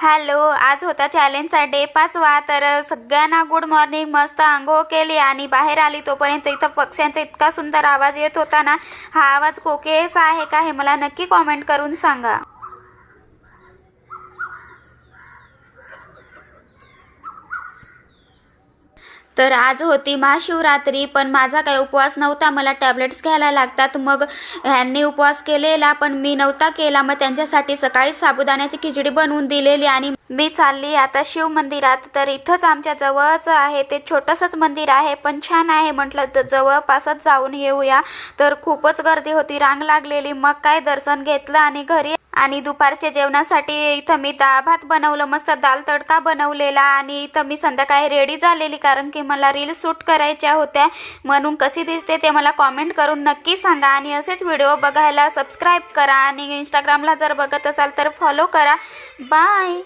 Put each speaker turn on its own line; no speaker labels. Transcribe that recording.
Hello, आज होता चॅलेंजचा day 5वा. तर सगळ्यांना गुड मॉर्निंग. मस्त अंघोळ केली आणि बाहेर आली तोपर्यंत इथं पक्ष्यांचा इतका सुंदर आवाज येत होता ना. हा आवाज कोकिळेचा आहे का हे मला नक्की कॉमेंट करून सांगा. तर आज होती महाशिवरात्री, पण माझा काही उपवास नव्हता. मला टॅबलेट्स घ्यायला लागतात. मग ह्यांनी उपवास केलेला पण मी नव्हता केला. मग त्यांच्यासाठी सकाळी साबुदाण्याची खिचडी बनवून दिलेली आणि मी चालली आता शिव मंदिरात. तर इथंच आमच्या जवळच आहे, ते छोटंसंच मंदिर आहे पण छान आहे. म्हटलं तर जवळपासच जाऊन येऊया. तर खूपच गर्दी होती, रांग लागलेली. मग काय दर्शन घेतलं आणि घरी आणि दुपारच्या जेवणासाठी इथं मी डाळ भात बनवलं, मस्त दाल तडका बनवलेला. आणि इथं मी संध्याकाळी रेडी झालेली कारण की मला रील शूट करायच्या होत्या. म्हणून कशी दिसते ते मला कॉमेंट करून नक्की सांगा. आणि असेच व्हिडिओ बघायला सबस्क्राईब करा आणि इंस्टाग्रामला जर बघत असाल तर फॉलो करा. बाय.